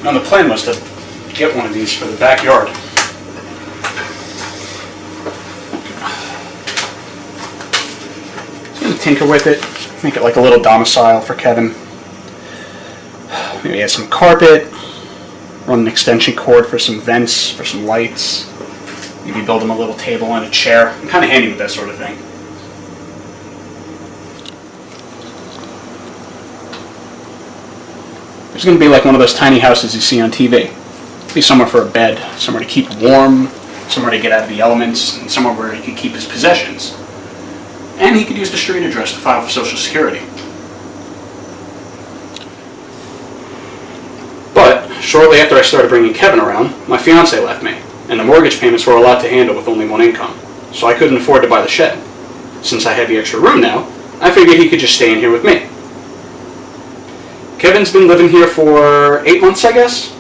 Now the plan was to get one of these for the backyard. So I'm going to tinker with it, make it like a little domicile for Kevin. Maybe add some carpet, run an extension cord for some vents, for some lights. Maybe build him a little table and a chair. I'm kind of handy with that sort of thing. It's going to be like one of those tiny houses you see on TV. Be somewhere for a bed, somewhere to keep warm, somewhere to get out of the elements, and somewhere where he could keep his possessions. And he could use the street address to file for Social Security. But shortly after I started bringing Kevin around, my fiance left me, and the mortgage payments were a lot to handle with only one income, so I couldn't afford to buy the shed. Since I had the extra room now, I figured he could just stay in here with me. Kevin's been living here for 8 months, I guess?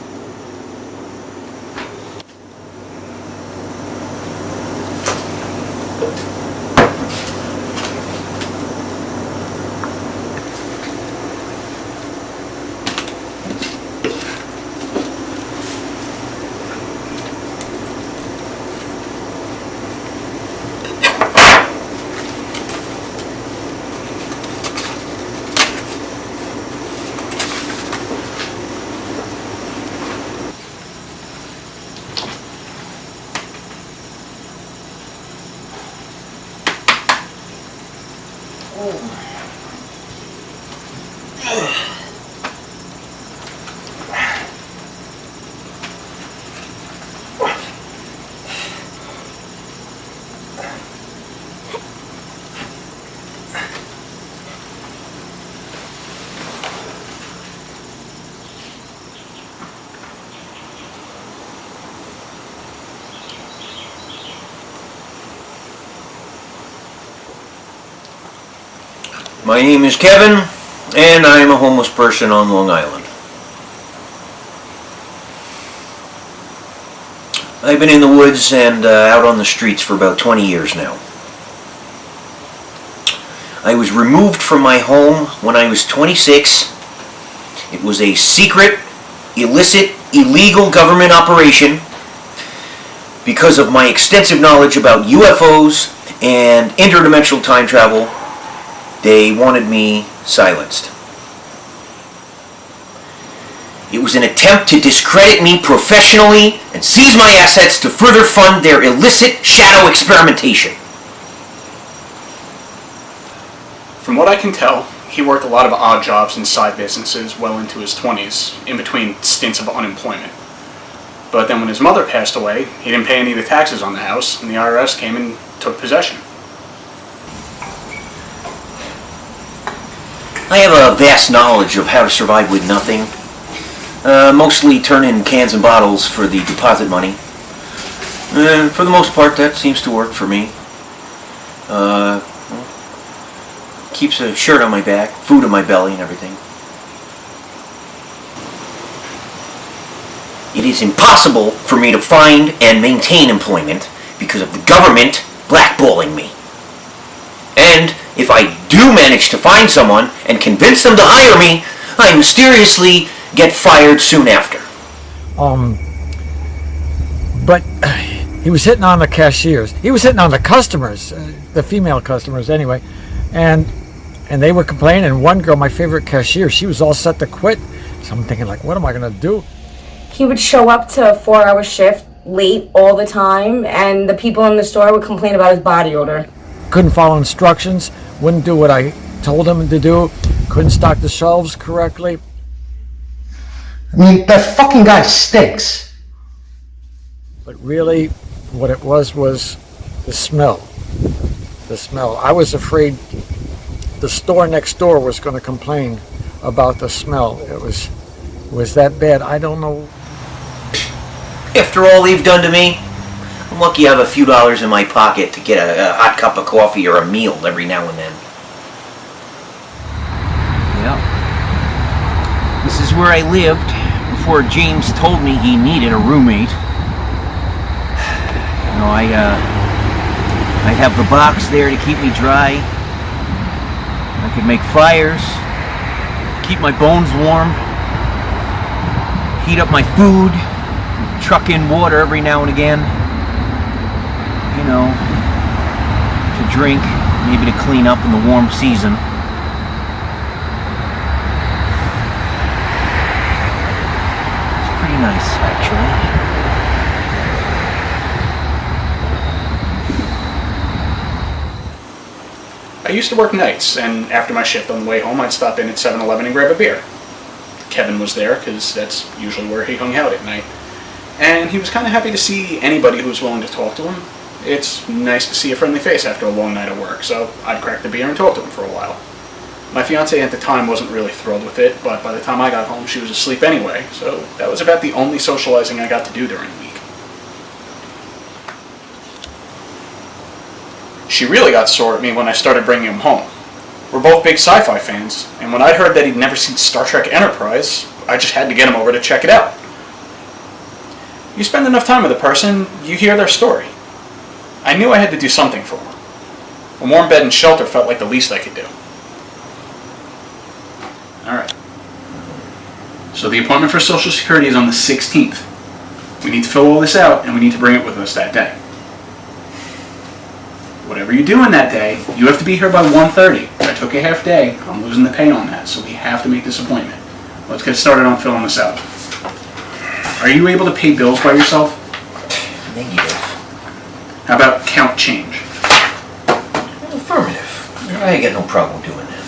My name is Kevin, and I am a homeless person on Long Island. I've been in the woods and out on the streets for about 20 years now. I was removed from my home when I was 26. It was a secret, illicit, illegal government operation because of my extensive knowledge about UFOs and interdimensional time travel. They wanted me silenced. It was an attempt to discredit me professionally and seize my assets to further fund their illicit shadow experimentation. From what I can tell, he worked a lot of odd jobs and side businesses well into his 20s, in between stints of unemployment. But then when his mother passed away, he didn't pay any of the taxes on the house, and the IRS came and took possession. I have a vast knowledge of how to survive with nothing. Mostly turn in cans and bottles for the deposit money. For the most part, that seems to work for me. Keeps a shirt on my back, food on my belly, and everything. It is impossible for me to find and maintain employment because of the government blackballing me. And if I do manage to find someone and convince them to hire me, I mysteriously get fired soon after. But he was hitting on the cashiers. He was hitting on the customers, the female customers anyway, and they were complaining. And one girl, my favorite cashier, she was all set to quit. So I'm thinking, like, what am I gonna do? He would show up to a 4-hour shift late all the time, and the people in the store would complain about his body odor. Couldn't follow instructions, wouldn't do what I told him to do, couldn't stock the shelves correctly. I mean, that fucking guy stinks. But really, what it was the smell. The smell. I was afraid the store next door was going to complain about the smell. It was that bad. I don't know. After all they've done to me, I'm lucky I have a few dollars in my pocket to get a hot cup of coffee or a meal every now and then. Yeah. This is where I lived before James told me he needed a roommate. You know, I'd have the box there to keep me dry. I could make fires, keep my bones warm. heat up my food, truck in water every now and again, you know, to drink, maybe to clean up in the warm season. It's pretty nice, actually. I used to work nights, and after my shift on the way home, I'd stop in at 7-Eleven and grab a beer. Kevin was there, because that's usually where he hung out at night. And he was kind of happy to see anybody who was willing to talk to him. It's nice to see a friendly face after a long night of work, so I'd crack the beer and talk to him for a while. My fiancée at the time wasn't really thrilled with it, but by the time I got home, she was asleep anyway, so that was about the only socializing I got to do during the week. She really got sore at me when I started bringing him home. We're both big sci-fi fans, and when I heard that he'd never seen Star Trek Enterprise, I just had to get him over to check it out. You spend enough time with a person, you hear their story. I knew I had to do something for him. A warm bed and shelter felt like the least I could do. Alright. So the appointment for Social Security is on the 16th. We need to fill all this out, and we need to bring it with us that day. Whatever you're doing that day, you have to be here by 1:30. If I took a half day, I'm losing the pay on that, so we have to make this appointment. Let's get started on filling this out. Are you able to pay bills by yourself? Negative. How about count change? Affirmative. I got no problem doing that.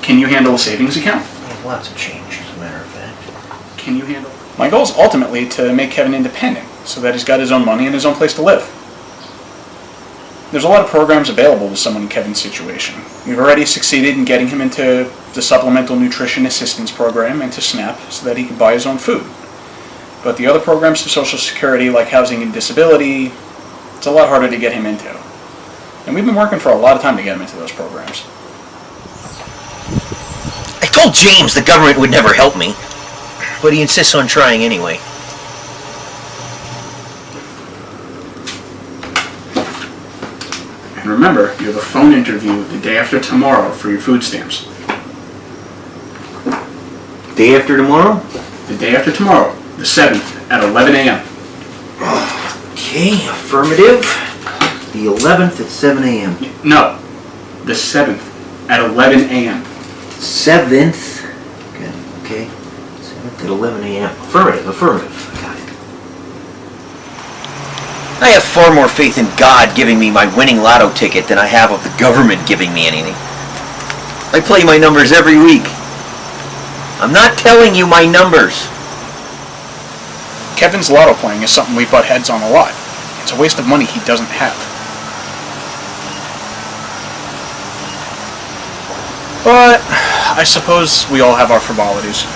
Can you handle a savings account? I have lots of change, as a matter of fact. Can you handle? My goal is ultimately to make Kevin independent, so that he's got his own money and his own place to live. There's a lot of programs available to someone in Kevin's situation. We've already succeeded in getting him into the Supplemental Nutrition Assistance Program and to SNAP so that he can buy his own food. But the other programs to Social Security, like housing and disability, it's a lot harder to get him into. And we've been working for a lot of time to get him into those programs. I told James the government would never help me, but he insists on trying anyway. And remember, you have a phone interview the day after tomorrow for your food stamps. Day after tomorrow? The day after tomorrow, the 7th, at 11 a.m. Okay, affirmative. The 11th at 7 a.m. No, the 7th, at 11 a.m. 7th. Okay. 7th at 11 a.m. Affirmative. Got it. I have far more faith in God giving me my winning lotto ticket than I have of the government giving me anything. I play my numbers every week. I'm not telling you my numbers. Kevin's lotto playing is something we butt heads on a lot. It's a waste of money he doesn't have. But I suppose we all have our frivolities.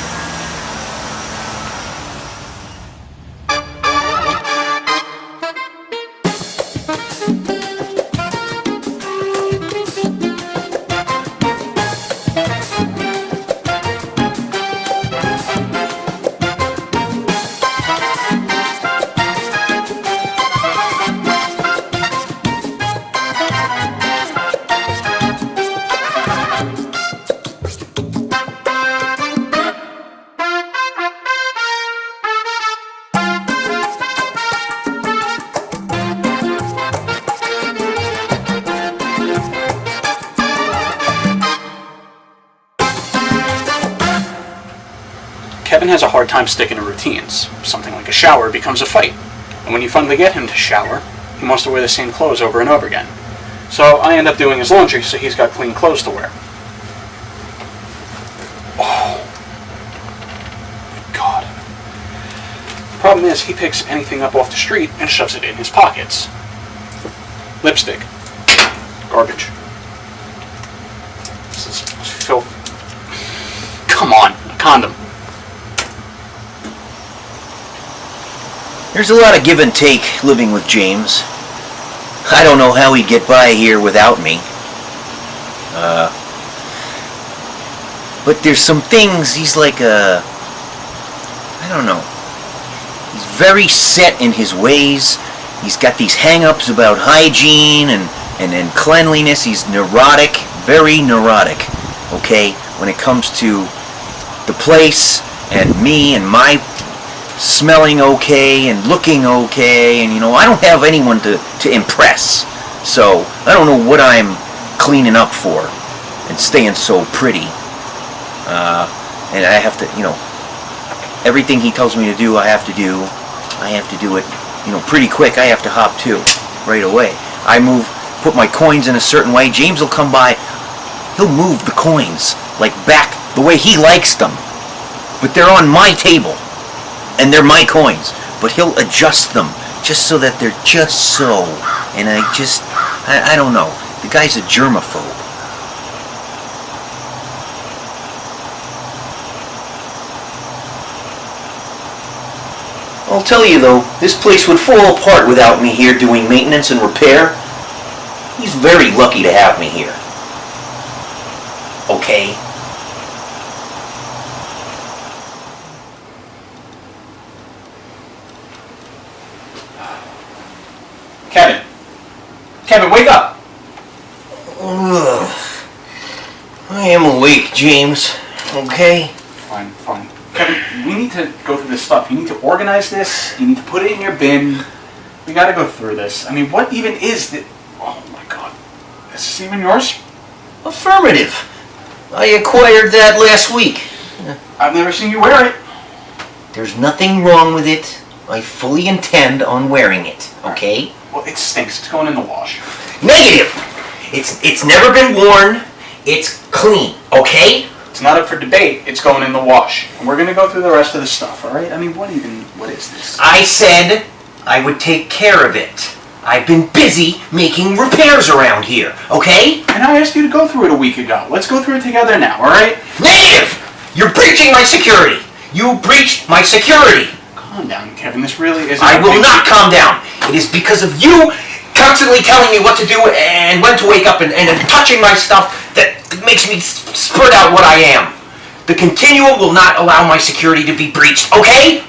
Kevin has a hard time sticking to routines. Something like a shower becomes a fight. And when you finally get him to shower, he wants to wear the same clothes over and over again. So I end up doing his laundry so he's got clean clothes to wear. Oh. God. The problem is he picks anything up off the street and shoves it in his pockets. Lipstick. Garbage. This is filth. Come on, a condom. There's a lot of give and take living with James. I don't know how he'd get by here without me. But there's some things he's like I don't know. He's very set in his ways. He's got these hang-ups about hygiene and cleanliness. He's neurotic, very neurotic, okay, when it comes to the place and me and my smelling okay and looking okay, and I don't have anyone to impress. So I don't know what I'm cleaning up for and staying so pretty. And I have to, everything he tells me to do, I have to do. I have to do it, pretty quick. I have to hop to right away. I put my coins in a certain way. James will come by. He'll move the coins like back the way he likes them. But they're on my table. And they're my coins. But he'll adjust them just so that they're just so. And I don't know. The guy's a germaphobe. I'll tell you though, this place would fall apart without me here doing maintenance and repair. He's very lucky to have me here. Okay? Kevin, wake up! Ugh. I am awake, James. Okay? Fine. Kevin, we need to go through this stuff. You need to organize this. You need to put it in your bin. We gotta go through this. I mean, what even is this? Oh my god. Is this even yours? Affirmative. I acquired that last week. I've never seen you wear it. There's nothing wrong with it. I fully intend on wearing it, okay? Well, it stinks. It's going in the wash. Negative! It's never been worn. It's clean, okay? It's not up for debate. It's going in the wash. And we're gonna go through the rest of the stuff, alright? I mean, what is this? I said I would take care of it. I've been busy making repairs around here, okay? And I asked you to go through it a week ago. Let's go through it together now, alright? Negative! You're breaching my security! You breached my security! Calm down, Kevin. This really isn't... I will not calm down. It is because of you constantly telling me what to do and when to wake up and touching my stuff that makes me spurt out what I am. The continuum will not allow my security to be breached, okay?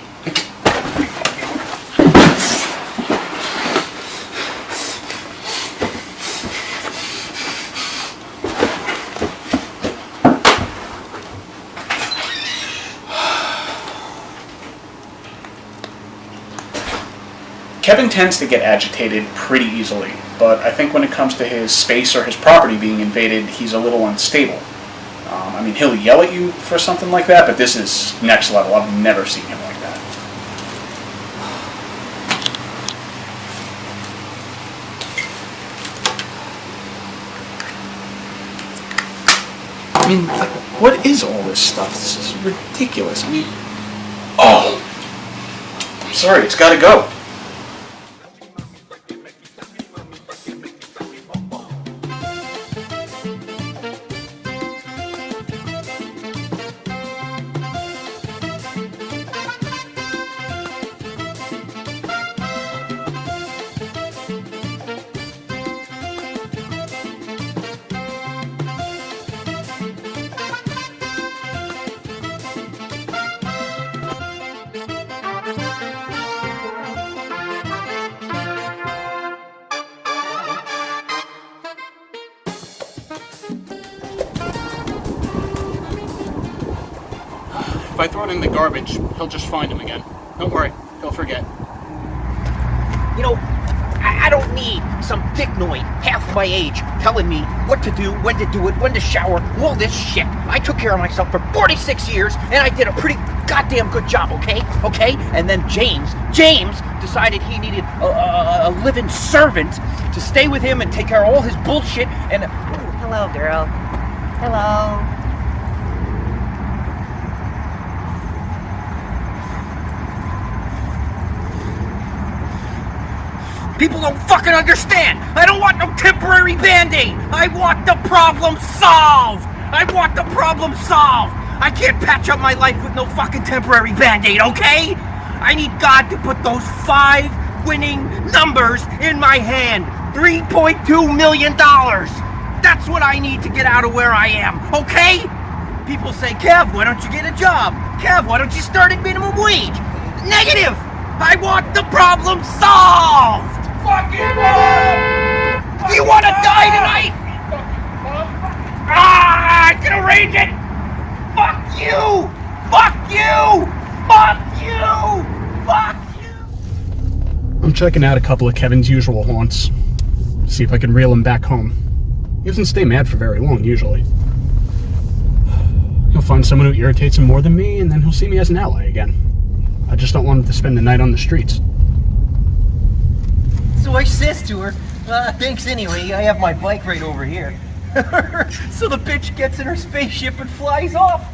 Kevin tends to get agitated pretty easily, but I think when it comes to his space or his property being invaded, he's a little unstable. I mean, he'll yell at you for something like that, but this is next level. I've never seen him like that. I mean, like, what is all this stuff? This is ridiculous. I mean, oh, I'm sorry, it's gotta go. If I throw it in the garbage, he'll just find him again. Don't worry, he'll forget. You know, I don't need some dicknoid half my age telling me what to do, when to shower, all this shit. I took care of myself for 46 years, and I did a pretty goddamn good job, okay? And then James decided he needed a living servant to stay with him and take care of all his bullshit, and... Hello, girl. Hello. People don't fucking understand! I don't want no temporary band-aid! I want the problem solved! I can't patch up my life with no fucking temporary band-aid, okay? I need God to put those 5 winning numbers in my hand. $3.2 million! That's what I need to get out of where I am, okay? People say, Kev, why don't you get a job? Kev, why don't you start at minimum wage? Negative! I want the problem solved! Fucking Do you want to die tonight? I can arrange it! Fuck you! checking out a couple of Kevin's usual haunts. See if I can reel him back home. He doesn't stay mad for very long, usually. He'll find someone who irritates him more than me, and then he'll see me as an ally again. I just don't want him to spend the night on the streets. So I says to her, thanks anyway, I have my bike right over here. So the bitch gets in her spaceship and flies off.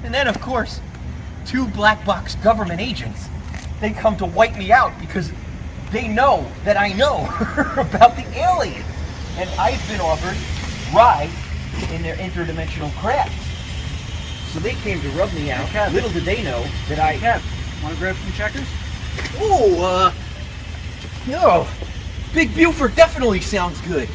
And then, of course, 2 black box government agents, they come to wipe me out because they know that I know about the alien. And I've been offered ride in their interdimensional craft. So they came to rub me out. Hey, little did they know that I... Kev, want to grab some checkers? Oh, no. Big Buford definitely sounds good.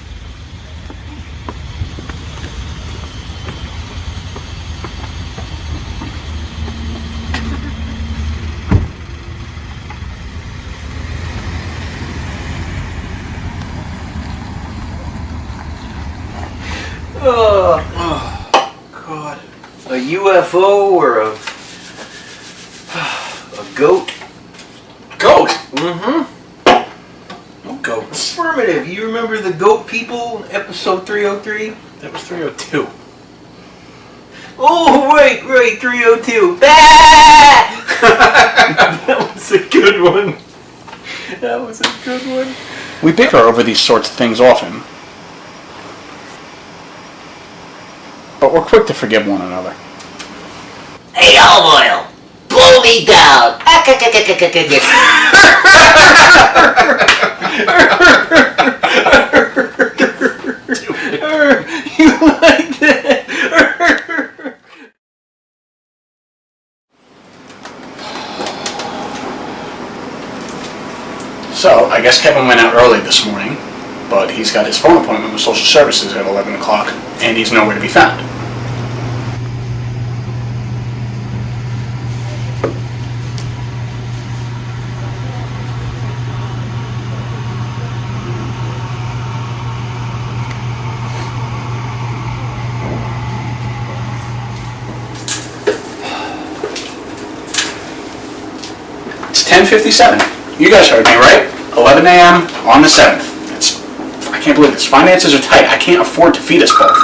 Oh, God. A UFO or a goat? Goat! Mm-hmm. No goats. Affirmative. You remember the goat people in episode 303? That was 302. Oh, right, 302. That was a good one. That was a good one. We bicker over these sorts of things often. But we're quick to forgive one another. Hey, olive oil, blow me down. You like that? So, I guess Kevin went out early this morning, but he's got his phone appointment with social services at 11 o'clock, and he's nowhere to be found. It's 10:57. You guys heard me, right? 11 a.m. on the 7th. I can't believe this. Finances are tight. I can't afford to feed us both.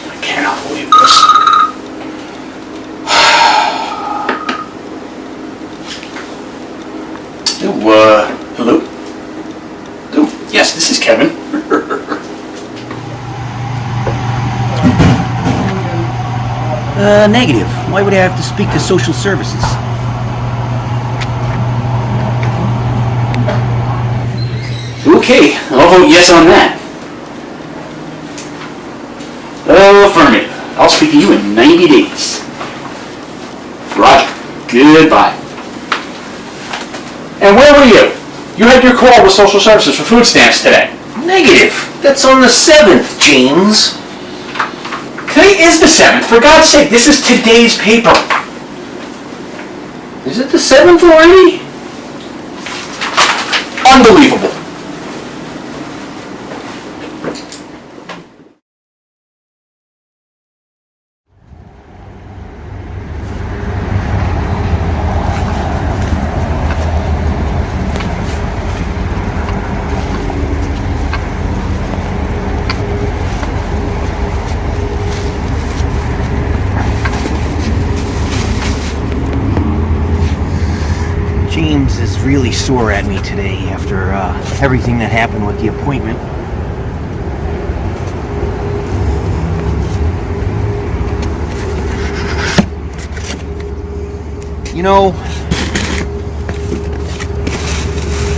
I cannot believe this. Hello? Ooh, yes, this is Kevin. Negative. Why would I have to speak to social services? Okay, I'll vote yes on that. Affirmative. I'll speak to you in 90 days. Roger. Goodbye. And where were you? You had your call with social services for food stamps today. Negative. That's on the 7th, James. Today is the 7th. For God's sake, this is today's paper. Is it the 7th already? Unbelievable. James is really sore at me today after everything that happened with the appointment. You know,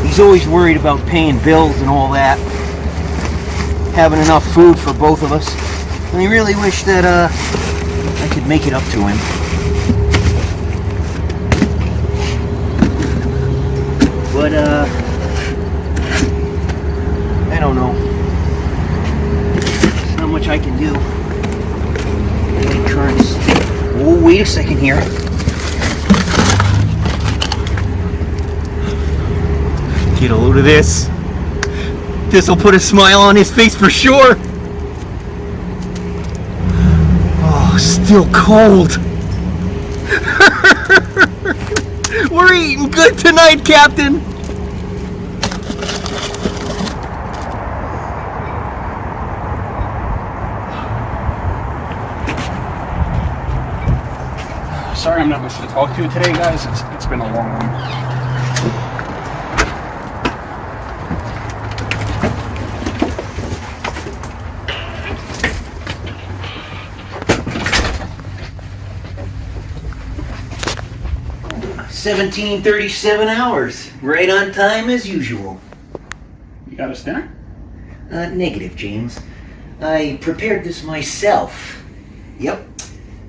he's always worried about paying bills and all that, having enough food for both of us, and I really wish that I could make it up to him. But, I don't know. There's not much I can do. The insurance. Oh, wait a second here. Get a load of this. This'll put a smile on his face for sure. Oh, still cold. We're eating good tonight, Captain. Sorry I'm not much to talk to today, guys. It's been a long one. $17.37, right on time as usual. You got us dinner? Negative, James. I prepared this myself. Yep.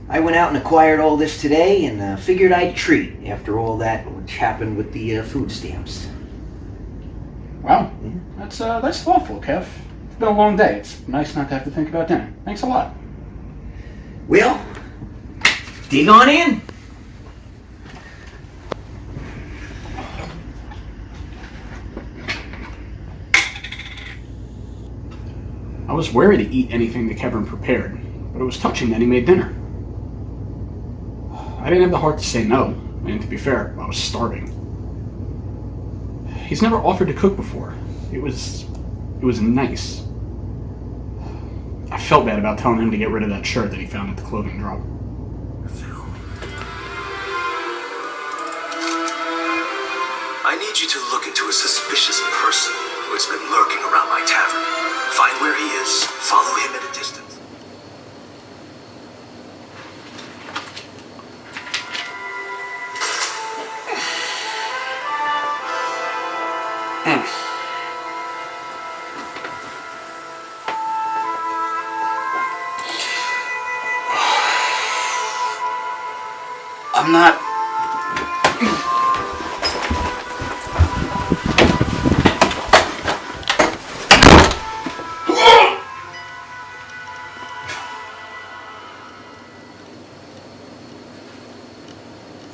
I went out and acquired all this today and figured I'd treat after all that which happened with the food stamps. Wow, that's thoughtful, Kev. It's been a long day. It's nice not to have to think about dinner. Thanks a lot. Well, dig on in. I was wary to eat anything that Kevin prepared, but it was touching that he made dinner. I didn't have the heart to say no, and to be fair, I was starving. He's never offered to cook before. It was nice. I felt bad about telling him to get rid of that shirt that he found at the clothing drop. I need you to look into a suspicious person who has been lurking around my tavern. Find where he is, follow him at a distance. I'm not...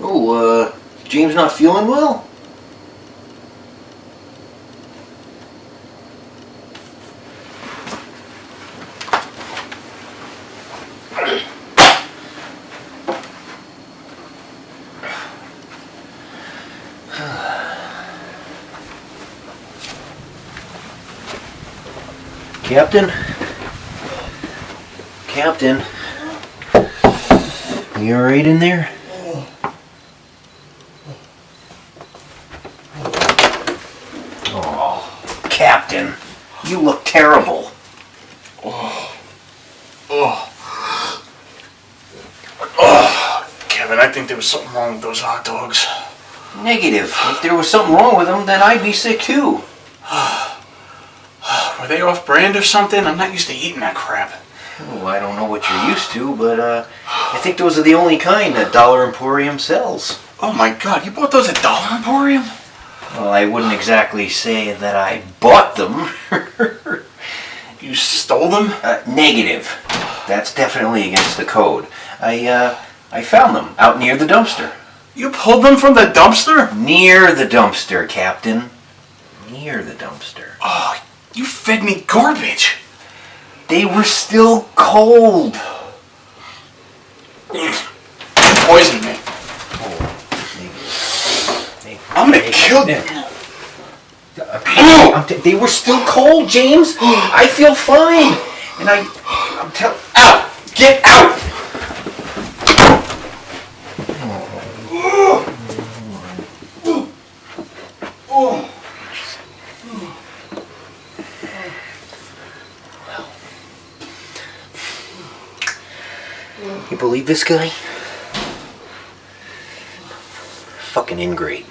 Oh, James not feeling well? Captain? Captain? You alright in there? Oh, Captain, you look terrible. Kevin, I think there was something wrong with those hot dogs. Negative. If there was something wrong with them, then I'd be sick too. Were they off-brand or something? I'm not used to eating that crap. Oh, I don't know what you're used to, but I think those are the only kind that Dollar Emporium sells. Oh my god, you bought those at Dollar Emporium? Well, I wouldn't exactly say that I bought them. You stole them? Negative. That's definitely against the code. I found them out near the dumpster. You pulled them from the dumpster? Near the dumpster, Captain. Near the dumpster. Oh, you fed me garbage. They were still cold. Poisoned me. I'm gonna kill them. They were still cold, James. I feel fine. And I'm telling... Out! Get out! You believe this guy? Fucking ingrate.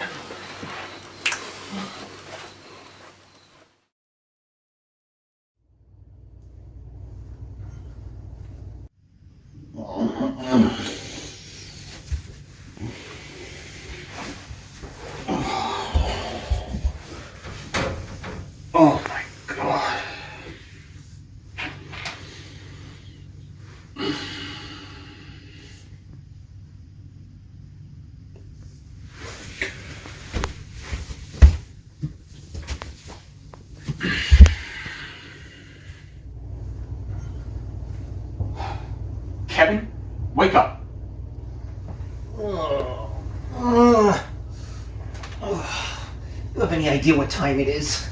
Oh my god. Kevin, wake up. any idea what time it is.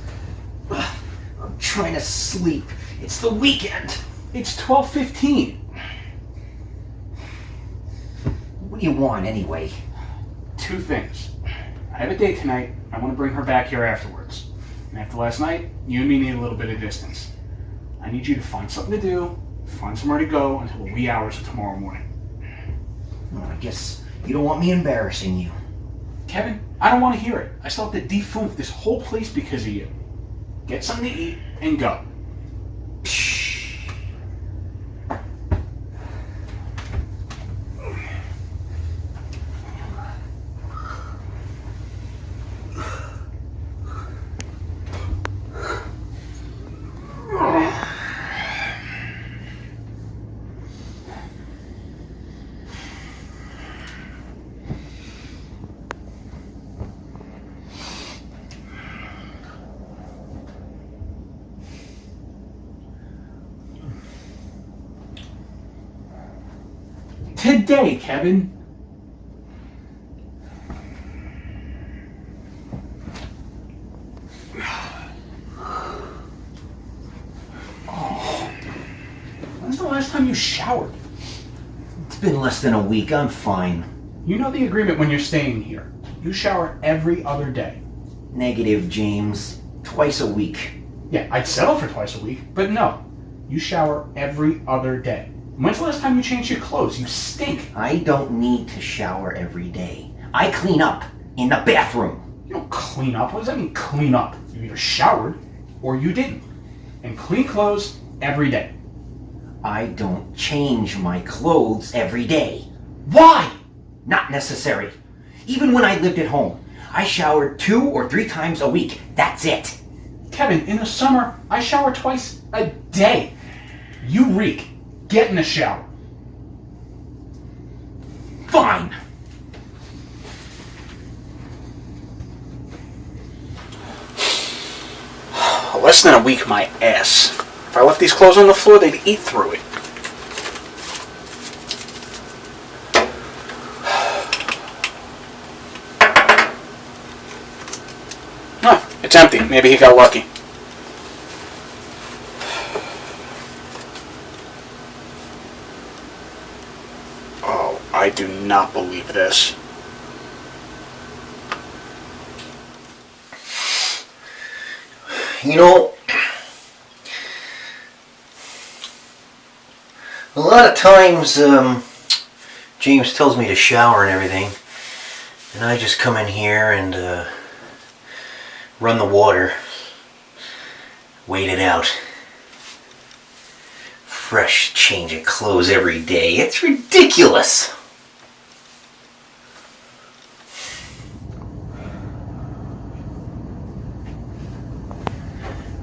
I'm trying to sleep. It's the weekend. It's 12:15. What do you want anyway? Two things. I have a date tonight. I want to bring her back here afterwards. And after last night, you and me need a little bit of distance. I need you to find something to do, find somewhere to go until the wee hours of tomorrow morning. Well, I guess you don't want me embarrassing you. Kevin, I don't want to hear it. I still have to defunct this whole place because of you. Get something to eat and go. Today, Kevin. Oh. When's the last time you showered? It's been less than a week. I'm fine. You know the agreement when you're staying here. You shower every other day. Negative, James. Twice a week. Yeah, I'd settle for twice a week, but no. You shower every other day. When's the last time you changed your clothes? You stink. I don't need to shower every day. I clean up in the bathroom. You don't clean up. What does that mean, clean up? You either showered or you didn't. And clean clothes every day. I don't change my clothes every day. Why? Not necessary. Even when I lived at home, I showered 2 or 3 times a week. That's it. Kevin, in the summer, I shower twice a day. You reek. Get in the shower. Fine. Less than a week, my ass. If I left these clothes on the floor, they'd eat through it. Oh, it's empty. Maybe he got lucky. I do not believe this. You know, a lot of times, James tells me to shower and everything, and I just come in here and run the water, wait it out. Fresh change of clothes every day. It's ridiculous.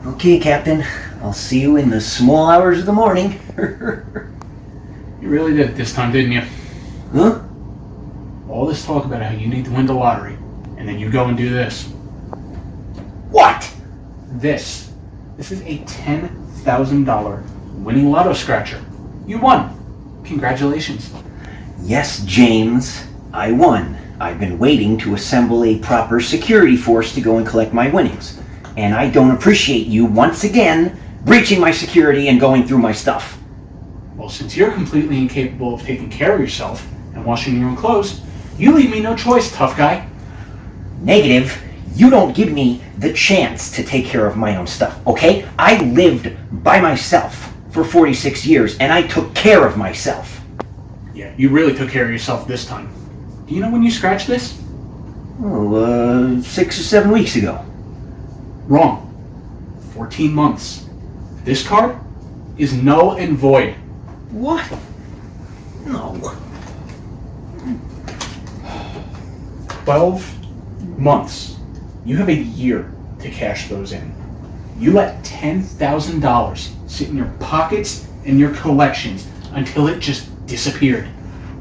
Okay, Captain. I'll see you in the small hours of the morning. You really did it this time, didn't you? Huh? All this talk about how you need to win the lottery, and then you go and do this. What? This. This is a $10,000 winning lotto scratcher. You won. Congratulations. Yes, James. I won. I've been waiting to assemble a proper security force to go and collect my winnings. And I don't appreciate you once again breaching my security and going through my stuff. Well, since you're completely incapable of taking care of yourself and washing your own clothes, you leave me no choice, tough guy. Negative. You don't give me the chance to take care of my own stuff, okay? I lived by myself for 46 years, and I took care of myself. Yeah, you really took care of yourself this time. Do you know when you scratched this? Oh, 6 or 7 weeks ago. Wrong. 14 months. This card is null and void. What? No. 12 months. You have a year to cash those in. You let $10,000 sit in your pockets and your collections until it just disappeared.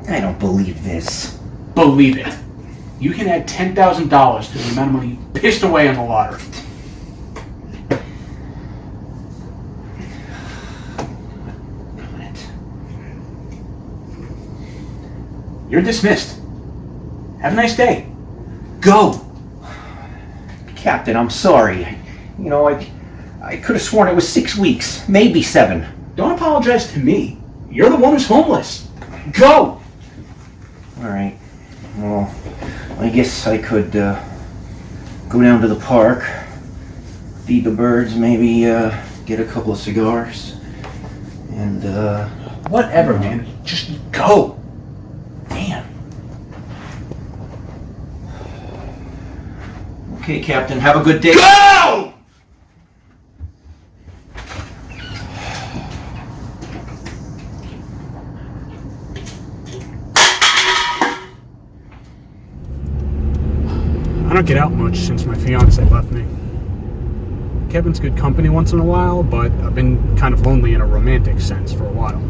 I don't believe this. Believe it. You can add $10,000 to the amount of money you pissed away on the lottery. You're dismissed. Have a nice day. Go. Captain, I'm sorry. You know, I could have sworn it was 6 weeks, maybe 7. Don't apologize to me. You're the one who's homeless. Go! All right. Well, I guess I could go down to the park, feed the birds, maybe get a couple of cigars, and Whatever, man. Just go. Damn. Okay, Captain, have a good day. Go! I don't get out much since my fiance left me. Kevin's good company once in a while, but I've been kind of lonely in a romantic sense for a while.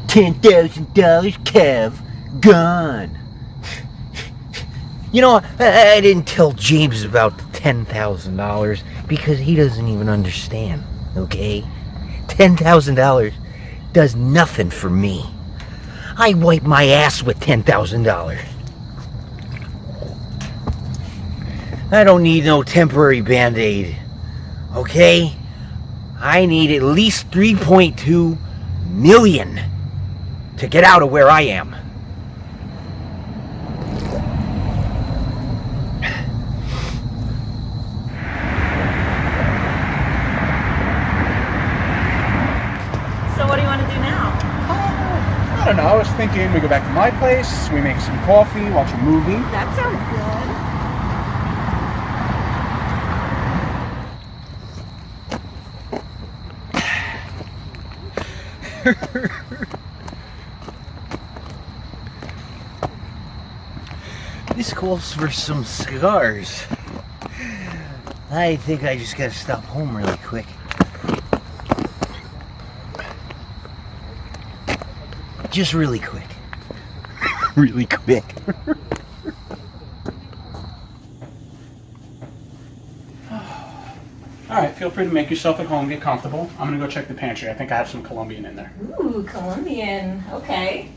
$10,000, Kev, gone. You know, I didn't tell James about the $10,000 because he doesn't even understand, okay? $10,000 does nothing for me. I wipe my ass with $10,000. I don't need no temporary Band-Aid, okay? I need at least 3.2 million to get out of where I am. So what do you want to do now? I don't know, I was thinking we go back to my place, we make some coffee, watch a movie. That sounds good. This calls for some cigars. I think I just gotta stop home really quick. Just really quick. Really quick. Alright, feel free to make yourself at home, get comfortable. I'm gonna go check the pantry. I think I have some Colombian in there. Ooh, Colombian. Okay.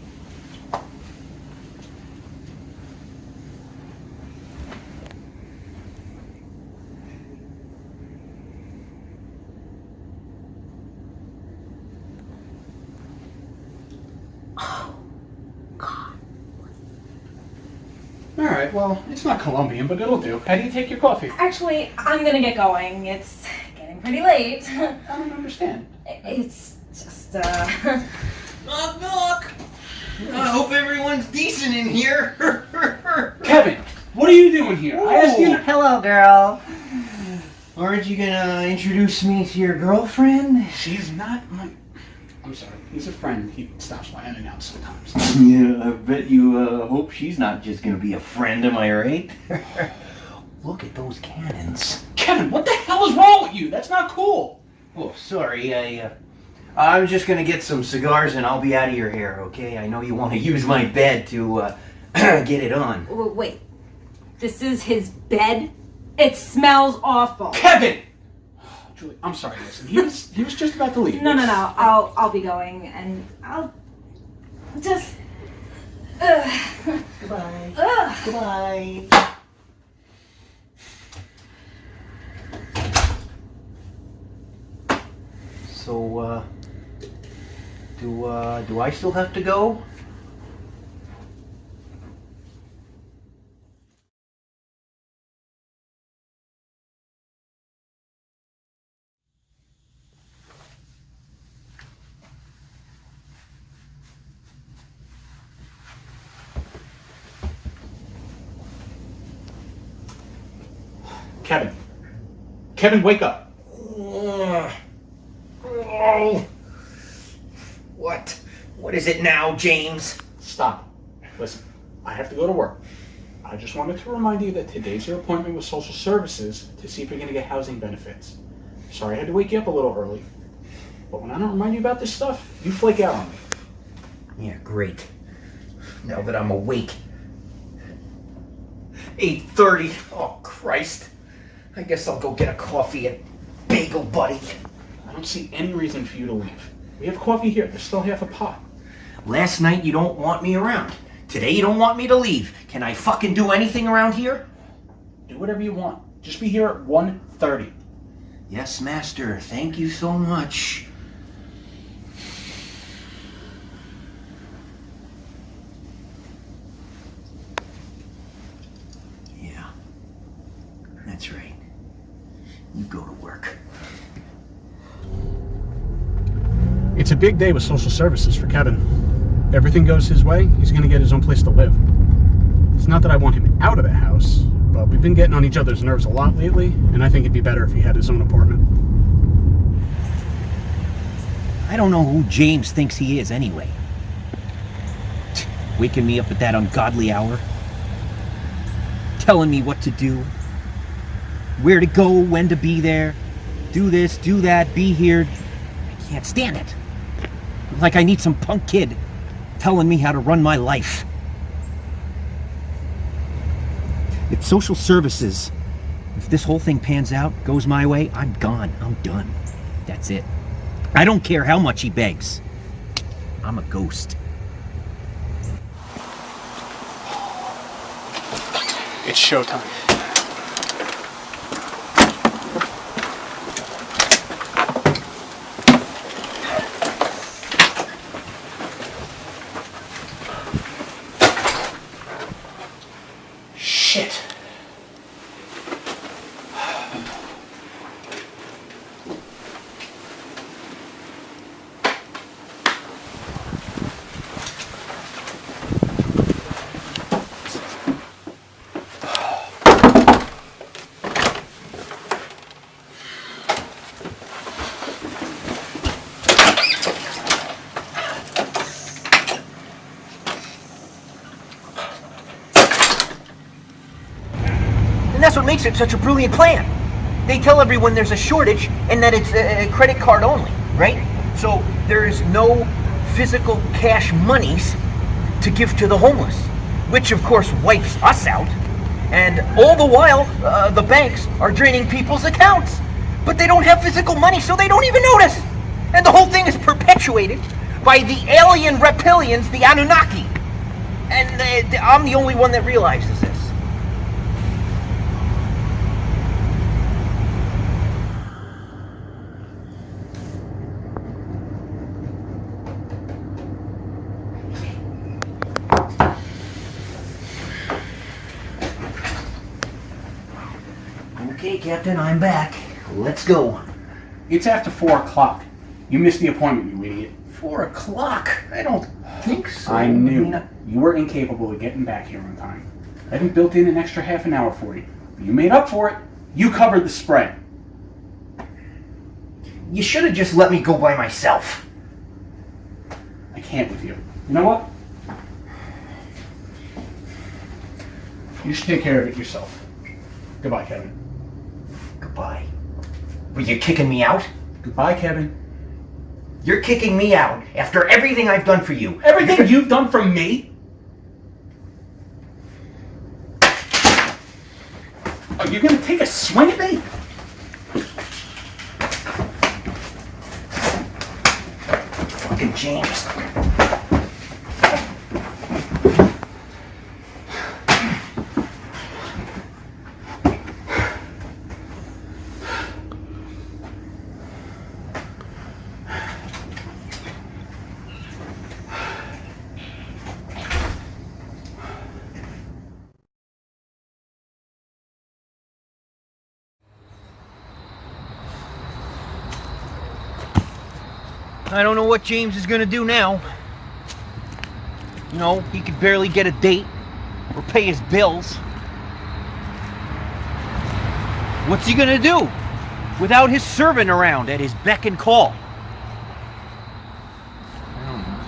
Alright, well, it's not Colombian, but it'll do. How do you take your coffee? Actually, I'm gonna get going. It's getting pretty late. I don't understand. It's just, Knock, knock! I hope everyone's decent in here. Kevin, what are you doing here? I asked you to... Hello, girl. Aren't you gonna introduce me to your girlfriend? She's not my... I'm sorry. He's a friend. He stops by in and out sometimes. Yeah, I bet you hope she's not just gonna be a friend, am I right? Look at those cannons. Kevin, what the hell is wrong with you? That's not cool. Oh, sorry, I'm just gonna get some cigars and I'll be out of your hair, okay? I know you want to use my bed to get it on. wait. This is his bed? It smells awful. Kevin! Julie, I'm sorry, listen. He was just about to leave. No. I'll be going and I'll just... Goodbye. Ugh. Goodbye. So, do I still have to go? Kevin, wake up. What? What is it now, James? Stop. Listen, I have to go to work. I just wanted to remind you that today's your appointment with social services to see if you're going to get housing benefits. Sorry I had to wake you up a little early. But when I don't remind you about this stuff, you flake out on me. Yeah, great. Now that I'm awake. 8:30. Oh, Christ. I guess I'll go get a coffee at Bagel Buddy. I don't see any reason for you to leave. We have coffee here. There's still half a pot. Last night you don't want me around. Today you don't want me to leave. Can I fucking do anything around here? Do whatever you want. Just be here at 1:30. Yes, master. Thank you so much. Yeah. That's right. You go to work. It's a big day with social services for Kevin. If everything goes his way, he's going to get his own place to live. It's not that I want him out of the house, but we've been getting on each other's nerves a lot lately, and I think it'd be better if he had his own apartment. I don't know who James thinks he is anyway. Waking me up at that ungodly hour. Telling me what to do. Where to go, when to be there. Do this, do that, be here. I can't stand it. Like I need some punk kid telling me how to run my life. If social services, if this whole thing pans out, goes my way, I'm gone. I'm done. That's it. I don't care how much he begs. I'm a ghost. It's showtime. Shit. And that's what makes it such a brilliant plan. They tell everyone there's a shortage and that it's a credit card only, right? So there's no physical cash monies to give to the homeless, which of course wipes us out. And all the while, the banks are draining people's accounts. But they don't have physical money, so they don't even notice. And the whole thing is perpetuated by the alien reptilians, the Anunnaki. And I'm the only one that realizes this. Okay, Captain, I'm back. Let's go. It's after 4 o'clock. You missed the appointment, you idiot. 4 o'clock? I don't think so. I knew you were incapable of getting back here on time. I even built in an extra half an hour for you. But you made up for it. You covered the spread. You should have just let me go by myself. I can't with you. You know what? You should take care of it yourself. Goodbye, Kevin. Goodbye. Were you kicking me out? Goodbye, Kevin. You're kicking me out after everything I've done for you. Everything you've done for me? Are you gonna take a swing at me? Fucking James. I don't know what James is gonna do now. You know, he could barely get a date or pay his bills. What's he gonna do without his servant around at his beck and call? I don't know.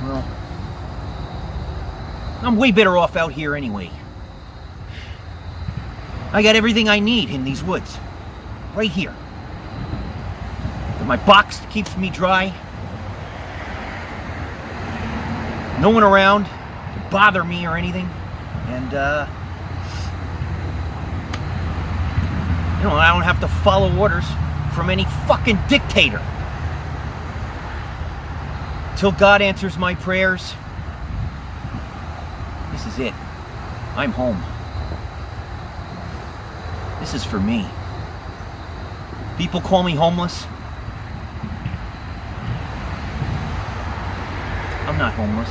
Well, I'm way better off out here anyway. I got everything I need in these woods. Right here. Got my box that keeps me dry. No one around to bother me or anything. And, I don't have to follow orders from any fucking dictator. Till God answers my prayers, this is it. I'm home. This is for me. People call me homeless. I'm not homeless.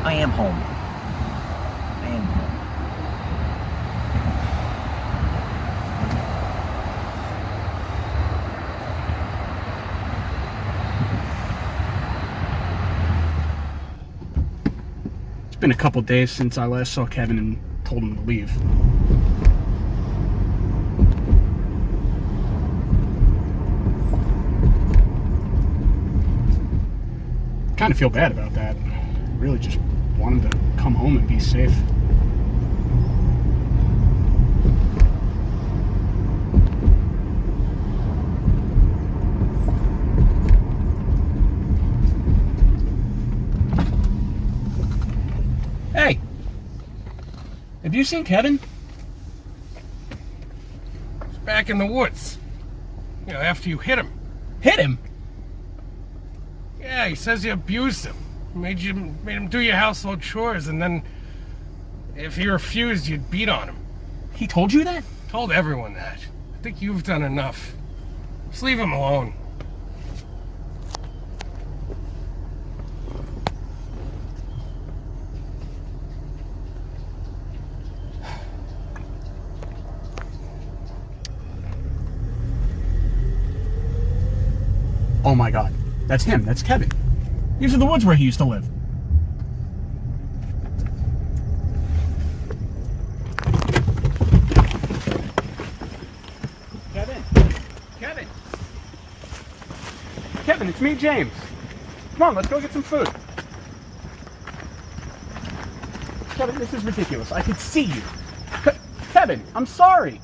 I am home. I am home. It's been a couple days since I last saw Kevin and told him to leave. Kind of feel bad about that. Really just want him to come home and be safe. Hey! Have you seen Kevin? He's back in the woods. After you hit him. Hit him? Yeah, he says you abused him. Made him do your household chores, and then if he refused, you'd beat on him. He told you that? Told everyone that. I think you've done enough. Just leave him alone. Oh my god. That's him. That's Kevin. These are the woods where he used to live. Kevin! Kevin! Kevin, it's me, James. Come on, let's go get some food. Kevin, this is ridiculous. I could see you. Kevin, I'm sorry.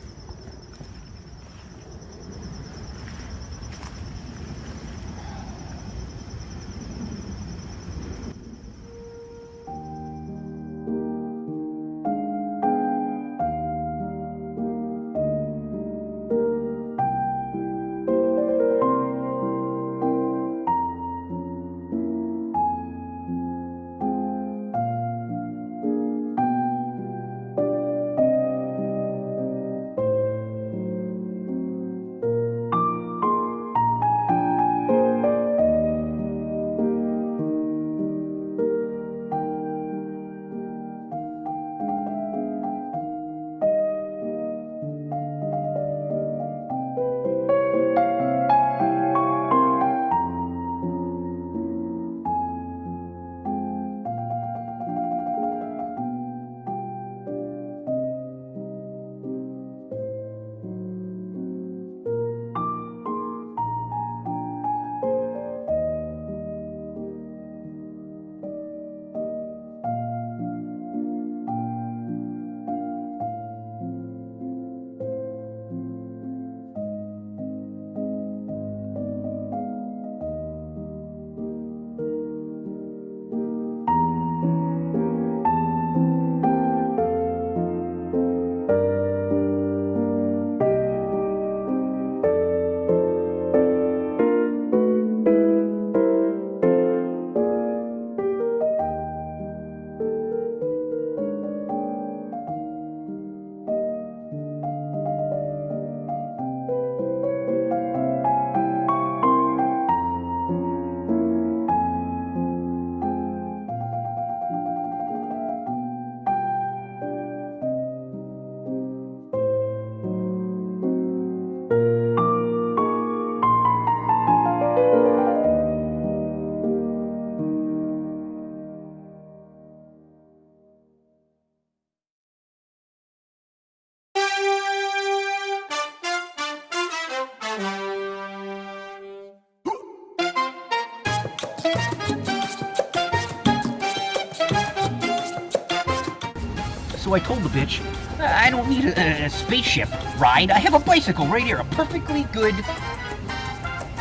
So I told the bitch, I don't need a spaceship ride. I have a bicycle right here, a perfectly good...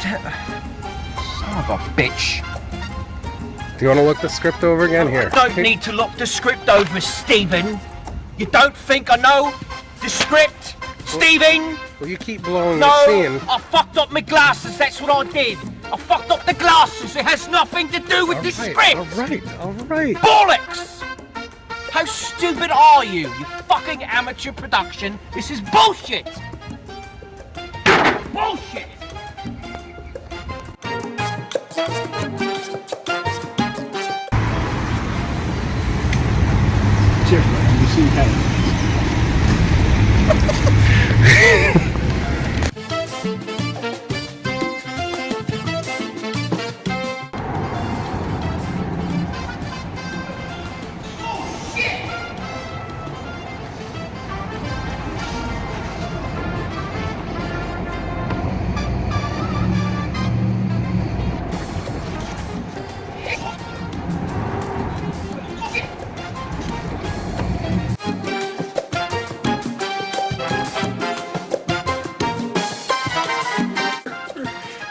Son of a bitch. Do you want to look the script over again? Here. I don't need to look the script over, Stephen. You don't think I know the script, Stephen? Well, you keep blowing No, the scene. I fucked up my glasses, that's what I did. I fucked up the glasses, it has nothing to do with the script. All right. Bollocks! How stupid are you, you fucking amateur production? This is bullshit! Bullshit! Cheers, man. You see that?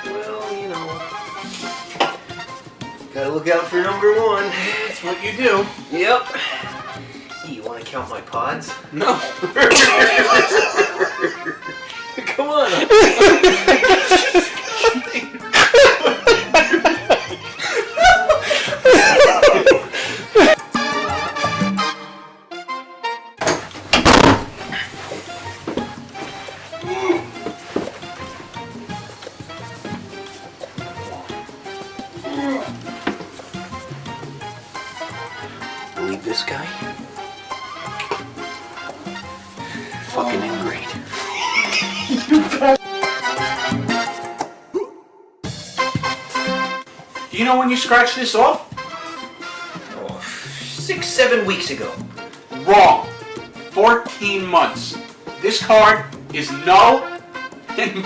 Well, you know, gotta look out for number one. That's what you do. Yep. You want to count my pods? No. Come on. Believe this guy? Fucking ingrate. Do you know when you scratched this off? Oh, 6-7 weeks ago. Wrong. 14 months. This card is null and